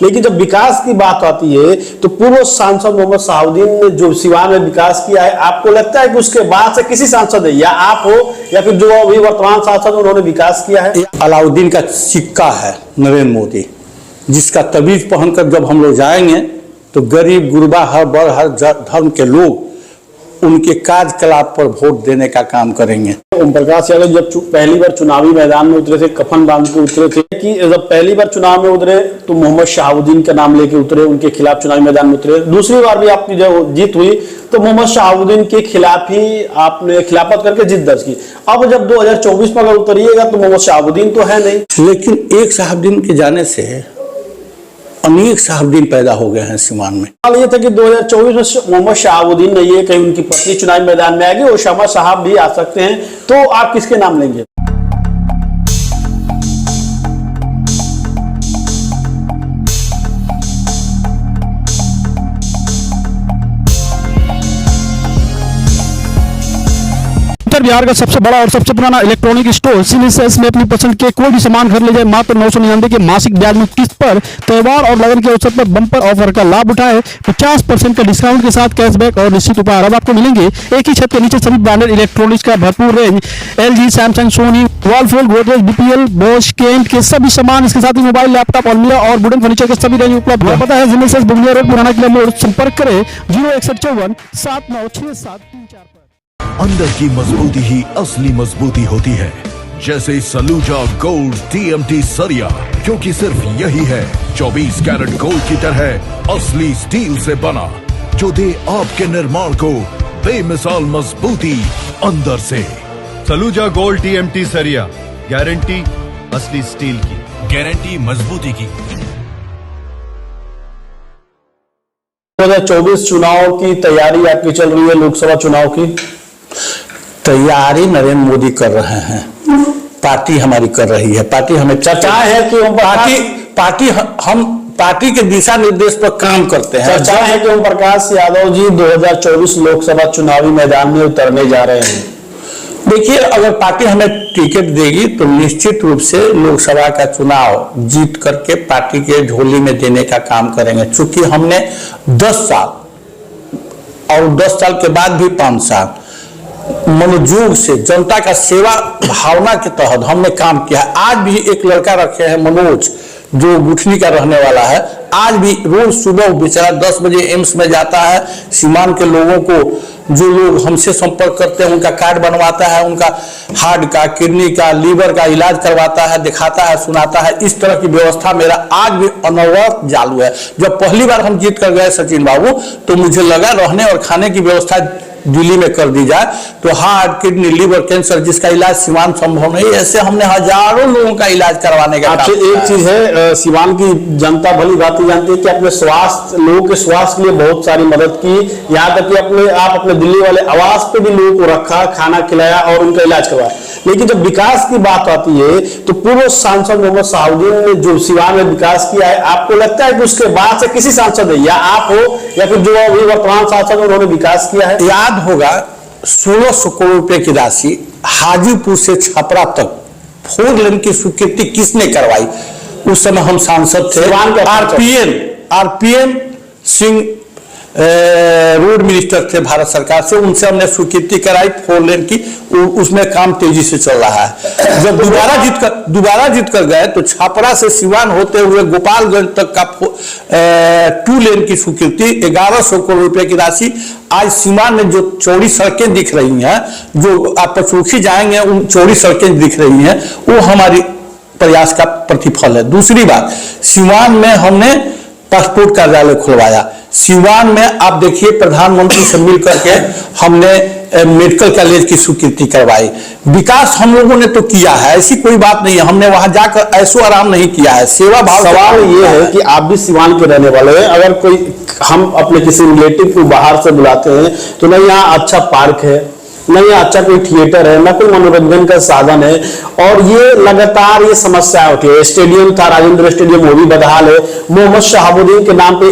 लेकिन जब विकास की बात आती है तो पूर्व सांसद मोहम्मद शहाबुद्दीन ने जो सिवान में विकास किया है, आपको लगता है कि उसके बाद से किसी सांसद है, या आप हो या फिर जो अभी वर्तमान सांसद उन्होंने विकास किया है? अलाउद्दीन का सिक्का है नरेंद्र मोदी, जिसका तबीज पहनकर जब हम लोग जाएंगे तो गरीब गुरबा हर वर्ग हर धर्म के लोग उनके कार्यकलाप पर वोट देने का काम करेंगे। ओम प्रकाश यादव जब पहली बार चुनावी मैदान में उतरे थे, कफन बांध के उतरे थे, कि जब पहली बार चुनाव में उतरे तो मोहम्मद शहाबुद्दीन का नाम लेके उतरे, उनके खिलाफ चुनावी मैदान में उतरे। दूसरी बार भी आपकी जब जीत हुई तो मोहम्मद शहाबुद्दीन के खिलाफ ही आपने खिलाफत करके जीत दर्ज की। अब जब 2024 में अगर उतरिएगा तो मोहम्मद शहाबुद्दीन तो है नहीं, लेकिन एक शहाबुद्दीन के जाने से अनेक शहाबुद्दीन पैदा हो गए हैं सीवान में। ये था कि 2024 में मोहम्मद शहाबुद्दीन नहीं है, कहीं उनकी पत्नी चुनावी मैदान में आएगी, ओसामा साहब भी आ सकते हैं, तो आप किसके नाम लेंगे? उत्तर बिहार का सबसे बड़ा और सबसे पुराना इलेक्ट्रॉनिक स्टोर सिनेसेस में अपनी पसंद के कोई भी सामान घर ले जाए मात्र 999 के मासिक ब्याज में किस्त पर। त्योहार और लगन के अवसर पर बम्पर ऑफर का लाभ उठाए, 50% का डिस्काउंट के साथ कैशबैक और निश्चित उपहार। अब आपको मिलेंगे एक ही छत के नीचे सभी ब्रांडेड इलेक्ट्रॉनिक्स का भरपूर range, LG, Samsung, Sony, Whirlpool, Godrej, BPL, Bosch, Kent के सभी सामान, इसके साथ ही मोबाइल, लैपटॉप, अलमीरा और वुडन फर्नीचर के सभी रेंज उपलब्ध है। पता है सिनेसेस बुनिया रोड, पुराना किला मोड़। संपर्क करें 06154796734 पर। अंदर की मजबूती ही असली मजबूती होती है, जैसे सलूजा गोल्ड TMT सरिया, क्योंकि सिर्फ यही है 24 कैरेट गोल्ड की तरह असली स्टील से बना, जो दे आपके निर्माण को बेमिसाल मजबूती अंदर से। सलूजा गोल्ड TMT सरिया, गारंटी असली स्टील की, गारंटी मजबूती की। 2024 चुनाव की तैयारी आपकी चल रही है, लोकसभा चुनाव की तैयारी नरेंद्र मोदी कर रहे हैं, पार्टी हमारी कर रही है। पार्टी हमें चर्चा है कि हम पार्टी के दिशा निर्देश पर काम करते हैं। चर्चा है कि ओम प्रकाश यादव जी 2024 लोकसभा चुनावी मैदान में उतरने जा रहे हैं। देखिए, अगर पार्टी हमें टिकट देगी तो निश्चित रूप से लोकसभा का चुनाव जीत करके पार्टी के झोली में देने का काम करेंगे। चूंकि हमने 10 साल और 10 साल के बाद भी 5 साल मनोयोग से जनता का सेवा भावना के तहत हमने काम किया है। आज भी एक लड़का रखे हैं मनोज, जो गुठनी का रहने वाला है, आज भी रोज सुबह बेचारा 10 बजे एम्स में जाता है, सीमान के लोगों को, जो लोग हमसे संपर्क करते हैं उनका कार्ड बनवाता है, उनका हार्ट का, किडनी का, लीवर का इलाज करवाता है, दिखाता है, सुनाता है। इस तरह की व्यवस्था मेरा आज भी अनवरत चालू है। जब पहली बार हम जीत कर गए सचिन बाबू, तो मुझे लगा रहने और खाने की व्यवस्था दिल्ली में कर दी जाए तो हार्ट, किडनी, लीवर, कैंसर जिसका इलाज सिवान संभव नहीं, ऐसे हमने हजारों लोगों का इलाज करवाने का। आपसे एक चीज है, सिवान की जनता भली भांति जानती है कि अपने स्वास्थ्य, लोगों के स्वास्थ्य के लिए बहुत सारी मदद की, यहाँ तक कि आप अपने दिल्ली वाले आवास पे भी लोगों को रखा, खाना खिलाया और उनका इलाज करवाया। लेकिन जब विकास की बात आती है तो पूर्व सांसद मोहम्मद शहाबुद्दीन ने जो सिवान में विकास किया है, आपको लगता है कि उसके बाद से किसी सांसद है, या आप हो या फिर जो अभी वर्तमान सांसद उन्होंने विकास किया है? याद होगा 1600 करोड़ रुपए की राशि हाजीपुर से छपरा तक 4 लेन की स्वीकृति किसने करवाई? उस समय हम सांसद थे, आरपीएन सिंह रोड मिनिस्टर थे भारत सरकार से, उनसे हमने स्वीकृति कराई 4 लेन की। उसमें काम तेजी से चल रहा है। जब दोबारा जीत कर गए तो छपरा से सिवान होते हुए गोपालगंज तक का 2 लेन की स्वीकृति, 1100 करोड़ रुपए की राशि। आज सीवान में जो चौड़ी सड़कें दिख रही हैं, जो आप पचरुखी जाएंगे उन चौड़ी सड़कें दिख रही हैं, वो हमारी प्रयास का प्रतिफल है। दूसरी बात, सिवान में हमने पासपोर्ट कार्यालय खुलवाया। सिवान में आप देखिए, प्रधानमंत्री से मिल करके हमने मेडिकल कॉलेज की स्वीकृति करवाई। विकास हम लोगों ने तो किया है, ऐसी कोई बात नहीं है। हमने वहां जाकर ऐसो आराम नहीं किया है, सेवा भाव। सवाल ये है कि आप भी सिवान के रहने वाले हैं, अगर कोई हम अपने किसी रिलेटिव को बाहर से बुलाते हैं तो नहीं, यहाँ अच्छा पार्क है, न ये अच्छा कोई थिएटर है, न कोई मनोरंजन का साधन है, और ये लगातार ये समस्याएं होती है। स्टेडियम था राजेंद्र स्टेडियम, वो भी बदहाल है। मोहम्मद शहाबुद्दीन के नाम पे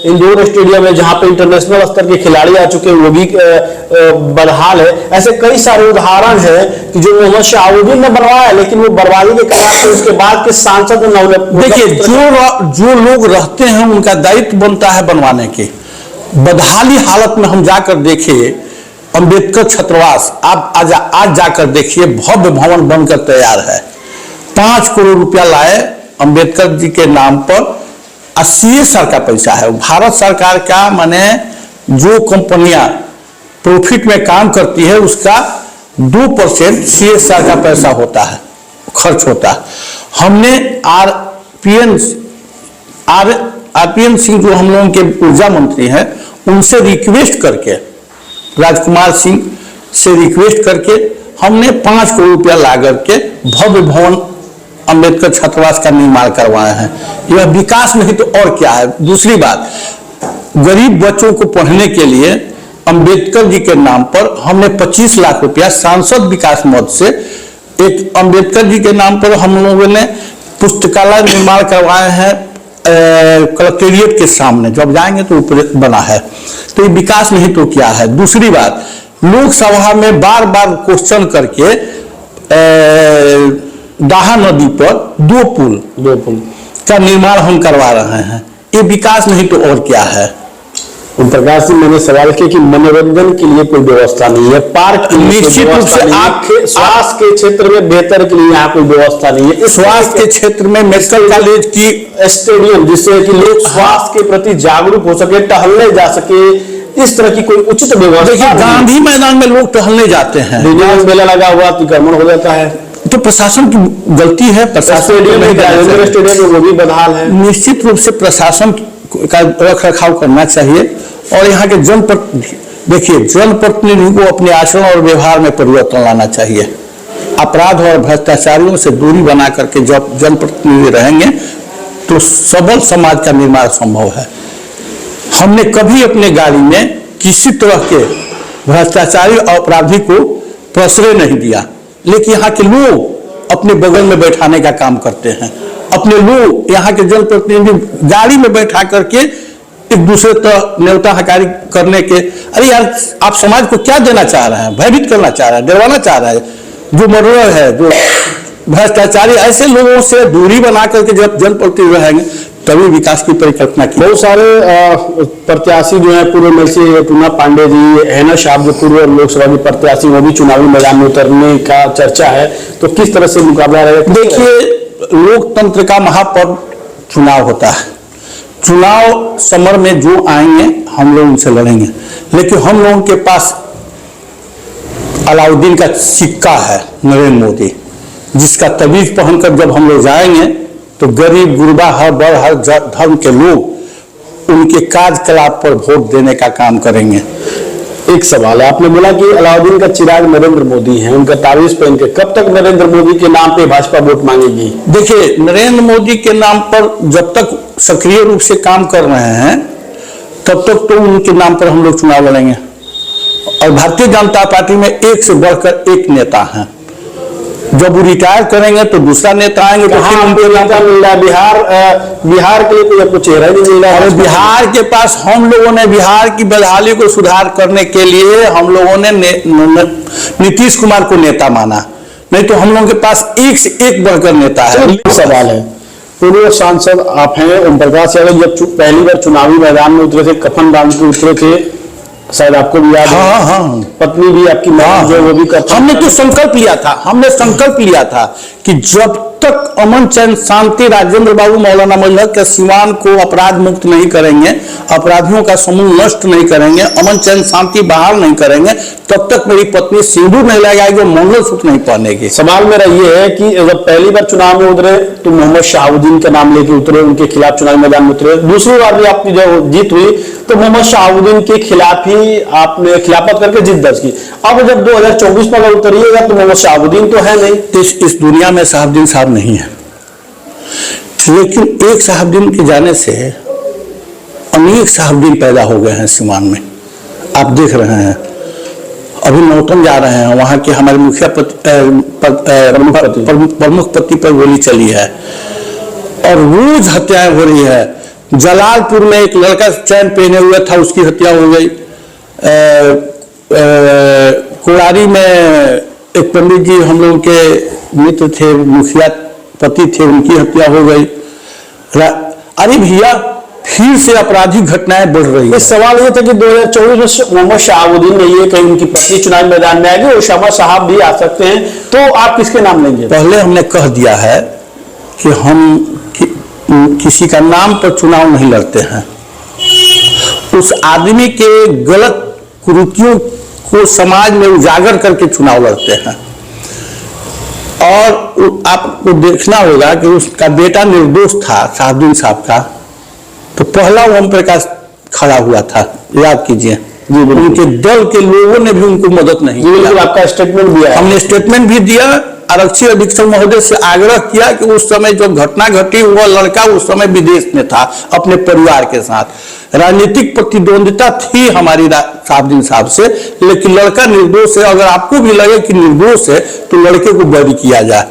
इंदौर स्टेडियम है जहां पे इंटरनेशनल स्तर के खिलाड़ी आ चुके हैं, वो भी बदहाल है। ऐसे कई सारे उदाहरण है कि जो मोहम्मद शहाबुद्दीन ने बनवाया, लेकिन वो बर्बादी के कारण उसके बाद के सांसद देखिए, जो लोग रहते हैं उनका दायित्व बनता है बनवाने के। बदहाली हालत में हम जाकर देखिए अंबेडकर छात्रावास, आप आज जाकर देखिए भव्य भवन बनकर तैयार है। 5 करोड़ रुपया लाए अंबेडकर जी के नाम पर, और CSR का पैसा है। भारत सरकार का माने जो कंपनियां प्रॉफिट में काम करती है उसका 2% CSR का पैसा होता है, खर्च होता है। हमने आरपीएन सिंह जो हम लोगों के ऊर्जा मंत्री हैं, उनसे रिक्वेस्ट करके, राजकुमार सिंह से रिक्वेस्ट करके हमने 5 करोड़ रुपया ला करके भव्य भवन अंबेडकर छात्रावास का निर्माण करवाया है। यह विकास नहीं तो और क्या है। दूसरी बात, गरीब बच्चों को पढ़ने के लिए अंबेडकर जी के नाम पर हमने 25 लाख रुपया सांसद विकास मद से, एक अंबेडकर जी के नाम पर हम लोगों ने पुस्तकालय निर्माण करवाए हैं कलेक्टेरिएट के सामने, जब जाएंगे तो ऊपर बना है। तो ये विकास नहीं तो क्या है। दूसरी बात, लोकसभा में बार बार क्वेश्चन करके दाहा नदी पर 2 पुल का निर्माण हम करवा रहे हैं। ये विकास नहीं तो और क्या है। उन प्रकाश जी, मैंने सवाल किया कि मनोरंजन के लिए कोई व्यवस्था नहीं है, पार्क निश्चित रूप से आपके स्वास्थ्य के क्षेत्र में बेहतर के लिए यहाँ कोई व्यवस्था नहीं है। स्वास्थ्य के क्षेत्र में मेडिकल कॉलेज की स्टेडियम, जिससे कि लोग स्वास्थ्य के प्रति जागरूक हो सके, टहलने जा सके, इस तरह की कोई उचित व्यवस्था। देखिए, गांधी मैदान में लोग टहलने जाते हैं, मेला लगा हुआ अतिक्रमण हो जाता है, तो प्रशासन की गलती है। प्रशासन स्टेडियम वो भी बदहाल है। निश्चित रूप से प्रशासन का रख रखाव करना चाहिए, और यहाँ के देखिए जनप्रतिनिधि को अपने आचरण और व्यवहार में परिवर्तन लाना चाहिए। अपराध और भ्रष्टाचारियों से दूरी बना करके जब जनप्रतिनिधि रहेंगे तो सबल समाज का निर्माण संभव है। हमने कभी अपने गाड़ी में किसी तरह के भ्रष्टाचारी और अपराधी को प्रश्रय नहीं दिया, लेकिन यहाँ के लोग अपने बगल में बैठाने का काम करते हैं। अपने लोग यहाँ के जनप्रतिनिधि गाड़ी में बैठा करके एक दूसरे तक न्योता हकारी करने के, अरे यार आप समाज को क्या देना चाह रहे हैं? भयभीत करना चाह रहे हैं, डरवाना चाह रहे हैं। जो मर्डर है, जो भ्रष्टाचारी, ऐसे लोगों से दूरी बना करके जब जनप्रतिनिधि रहेंगे तभी विकास की परिकल्पना की। बहुत सारे प्रत्याशी जो है पूर्व में से पूना पांडे जी, हैना साहब जो पूर्व लोकसभा के प्रत्याशी, वो भी चुनावी मैदान में उतरने का चर्चा है, तो किस तरह से मुकाबला रहेगा? देखिए, लोकतंत्र का महापर्व चुनाव होता है। चुनाव समर में जो आएंगे हम लोग उनसे लड़ेंगे, लेकिन हम लोगों के पास अलाउद्दीन का सिक्का है नरेंद्र मोदी, जिसका तवीज पहनकर जब हम लोग जाएंगे तो गरीब गुरबा हर वर्ग हर धर्म के लोग उनके कार्यकलाप पर वोट देने का काम करेंगे। एक सवाल है, आपने बोला कि अलाउद्दीन का चिराग नरेंद्र मोदी है, उनका तावीज पहन के कब तक नरेंद्र मोदी के नाम पे भाजपा वोट मांगेगी? देखिए, नरेंद्र मोदी के नाम पर जब तक सक्रिय रूप से काम कर रहे हैं तब तक तो उनके नाम पर हम लोग चुनाव लड़ेंगे। और भारतीय जनता पार्टी में एक से बढ़कर एक नेता हैं। जब वो रिटायर करेंगे तो दूसरा नेता आएंगे, तो फिर उनको नेता मिल रहा है। बिहार के लिए कोई आपको चेहरा नहीं मिल रहा है। बिहार के पास हम लोगों ने बिहार की बदहाली को सुधार करने के लिए हम लोगों ने नीतीश कुमार को नेता माना, नहीं तो हम लोगों के पास एक से एक बढ़कर नेता है। सवाल है, पूर्व सांसद आप हैं ओम प्रकाश यादव, जब पहली बार चुनावी मैदान में उतरे थे, कफन बांध के उतरे थे, शायद आपको भी याद है। हाँ। पत्नी भी आपकी जो वो भी हमने तो संकल्प लिया था, कि जब तक अमन चैन शांति राजेंद्र बाबू मौलाना मजहर के सिवान को अपराध मुक्त नहीं करेंगे, अपराधियों का समूह नष्ट नहीं करेंगे, अमन चैन शांति बहाल नहीं करेंगे, तब तक मेरी पत्नी सिंदूर नहीं लगाएगी और मंगलसूत्र नहीं पहनेगी। सवाल मेरा ये है कि जब पहली बार चुनाव में उतरे तो मोहम्मद शहाबुद्दीन का नाम लेके उतरे, उनके खिलाफ चुनावी मैदान में उतरे। दूसरी बार भी आपकी जब जीत हुई तो मोहम्मद शहाबुद्दीन के खिलाफ ही आपने खिलाफत करके जीत दर्ज की। अब जब 2024 में अगर उतरिएगा तो मोहम्मद शहाबुद्दीन तो है नहीं। इस दुनिया में शहाबुद्दीन साहब नहीं है, लेकिन एक शहाबुद्दीन के जाने से अनेक शहाबुद्दीन पैदा हो गए हैं सीमान में। आप देख रहे हैं, अभी नौतन जा रहे हैं, वहाँ के हमारे मुखिया प्रमुख पति पर गोली चली है और रोज हत्याएं हो रही है। जलालपुर में एक लड़का चैन पहने हुए था, उसकी हत्या हो गई। कोड़ारी में एक पंडित जी हम लोग के मित्र थे, मुखिया पति थे, उनकी हत्या हो गई। अरे भैया फिर से आपराधिक घटनाएं बढ़ रही है। इस सवाल ये था कि 2024 में मोहम्मद शहाबुद्दीन नहीं है, कहीं उनकी पत्नी चुनाव मैदान में आएगी, उसामा साहब भी आ सकते हैं, तो आप किसके नाम लेंगे? पहले हमने कह दिया है कि हम किसी का नाम पर चुनाव नहीं लड़ते हैं। उस आदमी के गलत कुरीतियों को समाज में उजागर करके चुनाव लड़ते हैं। और आपको देखना होगा कि उसका बेटा निर्दोष था, शहाबुद्दीन साहब का, तो पहला ओम प्रकाश खड़ा हुआ था, याद कीजिए। उनके दल के लोगों ने भी उनको मदद नहीं किया। आपका स्टेटमेंट दिया है? हमने स्टेटमेंट भी दिया। आरक्षी अधीक्षक महोदय से आग्रह किया कि उस समय जो घटना घटी, वह लड़का उस समय विदेश में था अपने परिवार के साथ। राजनीतिक प्रतिद्वंदिता थी हमारी शहाबुद्दीन साहब से, लेकिन लड़का निर्दोष है। अगर आपको भी लगे कि निर्दोष है तो लड़के को बरी किया जाए।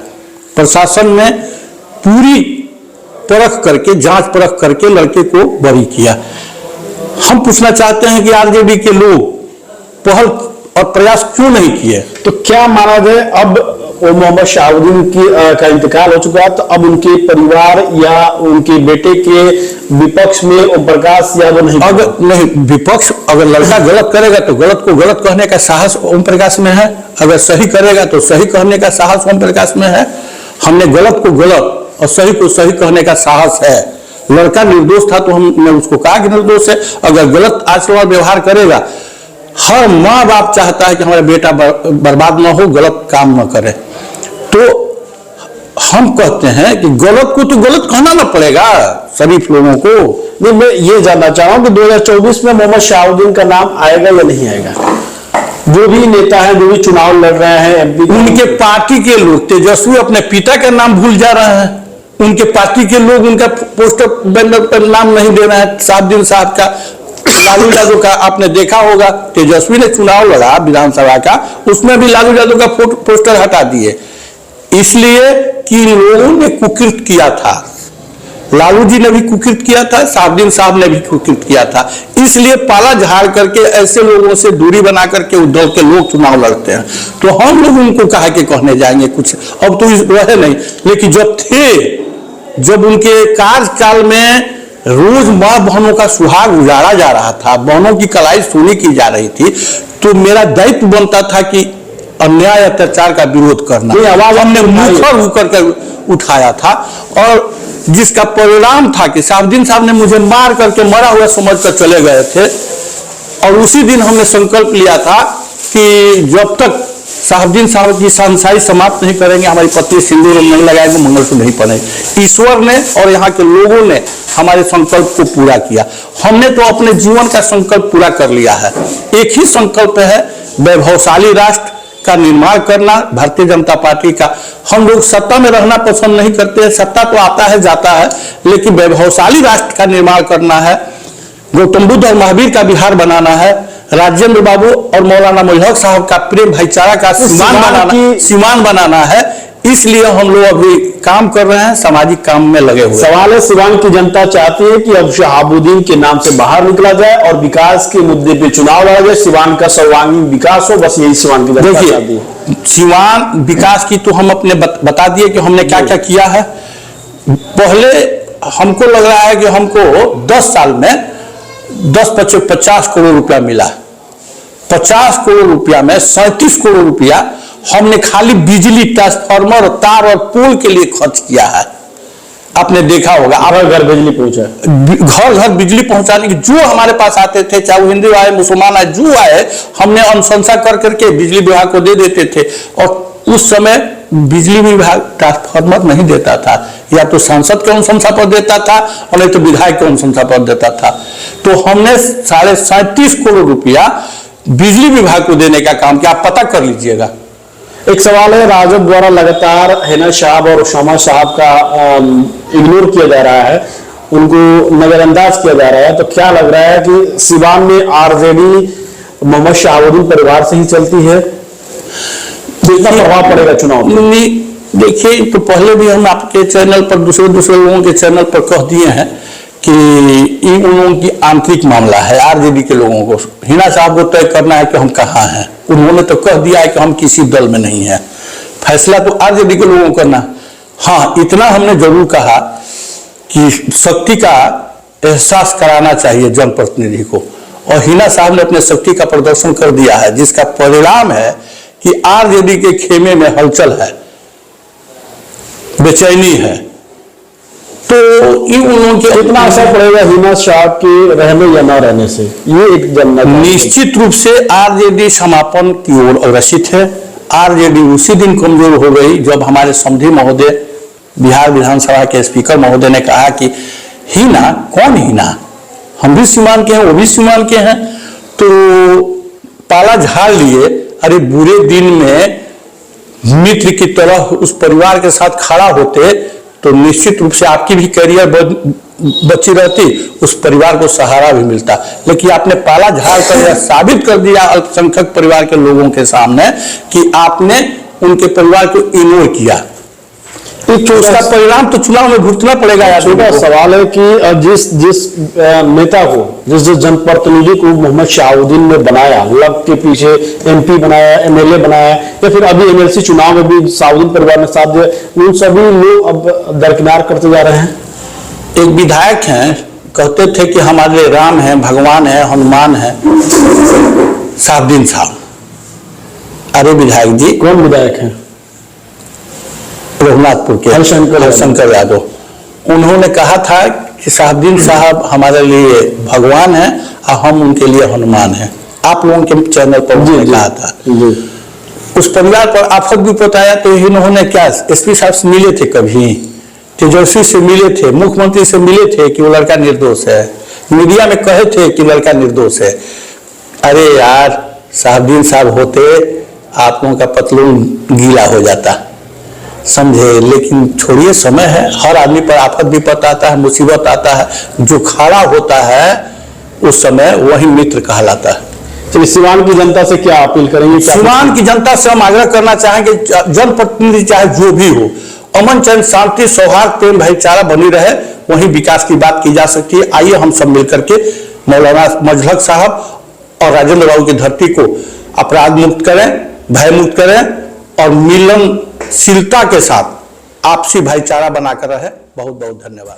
प्रशासन ने पूरी परख करके, जांच परख करके लड़के को बरी किया। हम पूछना चाहते हैं कि आरजेडी के लोग पहल और प्रयास क्यों नहीं किए? तो क्या माना जाए, अब मोहम्मद शहाबुद्दीन का इंतकाल हो चुका है, तो अब उनके परिवार या उनके बेटे के विपक्ष में ओम प्रकाश यादव नहीं? अगर नहीं, विपक्ष अगर लड़का गलत करेगा तो गलत को गलत कहने का साहस ओम प्रकाश में है, अगर सही करेगा तो सही कहने का साहस ओम प्रकाश में है। हमने गलत को गलत और सही को सही कहने का साहस है। लड़का निर्दोष था तो हमने उसको कहा कि निर्दोष है। अगर गलत आचरण व्यवहार करेगा, हर माँ बाप चाहता है कि हमारा बेटा बर्बाद ना हो, गलत काम ना करे, तो हम कहते हैं कि गलत को तो गलत कहना ना पड़ेगा शरीफ लोगों को। नहीं, मैं ये जानना चाह रहा हूं कि 2024 में मोहम्मद शहाबुद्दीन का नाम आएगा या नहीं आएगा? जो भी नेता हैं, जो भी चुनाव लड़ रहे हैं एमपी, उनके पार्टी के लोग, तेजस्वी अपने पिता का नाम भूल जा रहे हैं। उनके पार्टी के लोग उनका पोस्टर बैनर पर नाम नहीं दे रहे हैं। शहाबुद्दीन साहब का, लालू यादव का आपने देखा होगा, तेजस्वी ने चुनाव लड़ा विधानसभा का, उसमें भी लालू यादव का पोस्टर हटा दिए, इसलिए कि लोगों ने कुकृत किया था। लालू जी ने भी कुकृत किया था, शहाबुद्दीन साहब ने भी कुकृत किया था, इसलिए पाला झाड़ करके ऐसे लोगों से दूरी बना करके उस दल के लोग चुनाव लड़ते हैं। तो हम लोग उनको कहा कि कहने जाएंगे कुछ, अब तो रहे नहीं, लेकिन जब थे, जब उनके कार्यकाल में रोज माँ बहनों का सुहाग उजाड़ा जा रहा था, बहनों की कलाई सोनी की जा रही थी, तो मेरा दायित्व बनता था कि अन्याय अत्याचार का विरोध करना। आवाज हमने मुखर होकर के उठाया था, और जिसका परिणाम था कि शहाबुद्दीन साहब ने मुझे मार करके मरा हुआ समझकर चले गए थे। और उसी दिन हमने संकल्प लिया था कि जब तक शहाबुद्दीन साहब की शहंशाही समाप्त नहीं करेंगे, हमारी पत्नी सिंदूर नहीं लगाएंगे, मंगलसूत्र नहीं पहनेंगे। ईश्वर ने और यहाँ के लोगों ने हमारे संकल्प को पूरा किया। हमने तो अपने जीवन का संकल्प पूरा कर लिया है। एक ही संकल्प है, वैभवशाली राष्ट्र का निर्माण करना, भारतीय जनता पार्टी का। हम लोग सत्ता में रहना पसंद नहीं करते, सत्ता तो आता है जाता है, लेकिन वैभवशाली राष्ट्र का निर्माण करना है। गौतम बुद्ध और महावीर का बिहार बनाना है, राजेंद्र बाबू और मौलाना मोहल्लक साहब का प्रेम भाईचारा का सीमान बनाना है। इसलिए हम लोग अभी काम कर रहे हैं, सामाजिक काम में लगे हुए। सवाल है, सिवान की जनता चाहती है कि अब शहाबुद्दीन के नाम से बाहर निकला जाए और विकास के मुद्दे पे चुनाव लड़ा जाए, सिवान का सर्वांगीण विकास हो, बस यही सिवान की जनता चाहती है। सिवान विकास की तो हम अपने बता दिए कि हमने क्या क्या किया है। पहले हमको लग रहा है कि हमको 10 साल में 50 करोड़ रुपया मिला। 50 करोड़ रुपया में 37 करोड़ रुपया हमने खाली बिजली, ट्रांसफार्मर, तार और पोल के लिए खर्च किया है। आपने देखा होगा, घर घर बिजली पहुंचा, घर घर बिजली पहुंचाने की, जो हमारे पास आते थे, चाहे वो हिंदू आए, मुसलमान आए, जो आए, हमने अनुशंसा कर करके बिजली विभाग को दे देते थे। और उस समय बिजली विभाग ट्रांसफार्मर नहीं देता था, या तो सांसद के अनुशंसा पर देता था और नहीं तो विधायक के अनुशंसा पर देता था। तो हमने 37.5 करोड़ रुपया बिजली विभाग को देने का काम किया। आप पता कर लीजिएगा। एक सवाल है, राजद द्वारा लगातार हैना साहब और उसामा साहब का इग्नोर किया जा रहा है, उनको नजरअंदाज किया जा रहा है, तो क्या लग रहा है कि सिवान में आरजेडी मोहम्मद शहाबुद्दीन परिवार से ही चलती है? कितना प्रभाव पड़ेगा चुनाव में? नहीं, देखिए, तो पहले भी हम आपके चैनल पर दूसरे लोगों के चैनल पर कह दिए हैं कि इन लोगों की आंतरिक मामला है। आरजेडी के लोगों को, हिना साहब को तय करना है कि हम कहाँ हैं। उन्होंने तो कह दिया है कि हम किसी दल में नहीं है। फैसला तो आरजेडी के लोगों को करना। हाँ, इतना हमने जरूर कहा कि शक्ति का एहसास कराना चाहिए जनप्रतिनिधि को, और हिना साहब ने अपने शक्ति का प्रदर्शन कर दिया है, जिसका परिणाम है कि आरजेडी के खेमे में हलचल है, बेचैनी है। तो इन लोगों के कितना असर पड़ेगा हिना शाह के रहने या न रहने से, ये एक जानना। निश्चित रूप से आरजेडी समापन की ओर अग्रसित है। आरजेडी उसी दिन कमजोर हो गई जब हमारे समधी महोदय, बिहार विधानसभा के स्पीकर महोदय ने कहा कि हिना, कौन हिना, हम भी सीमान के हैं, वो भी सीमान के हैं, तो पाला झाड़ लिए। अरे बुरे दिन में मित्र की तरह उस परिवार के साथ खड़ा होते तो निश्चित रूप से आपकी भी करियर बची रहती, उस परिवार को सहारा भी मिलता। लेकिन आपने पाला झाड़ कर यह साबित कर दिया अल्पसंख्यक परिवार के लोगों के सामने कि आपने उनके परिवार को इग्नोर किया। तो उसका परिणाम तो चुनाव में भुगतना पड़ेगा। छोटा सवाल है कि जिस नेता को, जिस जनप्रतिनिधि को मोहम्मद शहाबुद्दीन ने बनाया, लग के पीछे एमपी बनाया, एमएलए बनाया, या फिर अभी एमएलसी चुनाव में भी शहाबुद्दीन परिवार ने साथ दिया, उन सभी लोग अब दरकिनार करते जा रहे हैं। एक विधायक हैं, कहते थे कि हमारे राम हैं, भगवान हैं, हनुमान हैं, शहाबुद्दीन साहब। अरे विधायक जी, कौन विधायक हैं? रघुनाथपुर के हरिशंकर यादव। उन्होंने कहा था कि शहाबुद्दीन साहब हमारे लिए भगवान हैं और हम उनके लिए हनुमान हैं। आप लोगों के चैनल पर उन्होंने कहा था। उस परिवार पर आफत भी बताया, तो इन्होंने क्या एसपी साहब से मिले थे, कभी तेजस्वी से मिले थे, मुख्यमंत्री से मिले थे कि वो लड़का निर्दोष है, मीडिया में कहे थे कि लड़का निर्दोष है। अरे यार, शहाबुद्दीन साहब होते आप लोगों का पतलून गीला हो जाता, समझे। लेकिन छोड़िए, समय है, हर आदमी पर आफत विपत आता है, मुसीबत आता है। जो खड़ा होता है उस समय वही मित्र कहलाता है। चलिए, सीवान की जनता से क्या अपील करेंगे? सीवान की जनता से हम आग्रह करना चाहेंगे, जनप्रतिनिधि चाहे जो भी हो, अमन चैन, शांति, सौहार्द, प्रेम, भाईचारा बनी रहे, वहीं विकास की बात की जा सकती है। आइए हम सब मिलकर के मौलाना मजहक साहब और राजेंद्र बाबू की धरती को अपराध मुक्त करें, भय मुक्त करें और मिलनशीलता के साथ आपसी भाईचारा बनाकर रहे। बहुत बहुत धन्यवाद।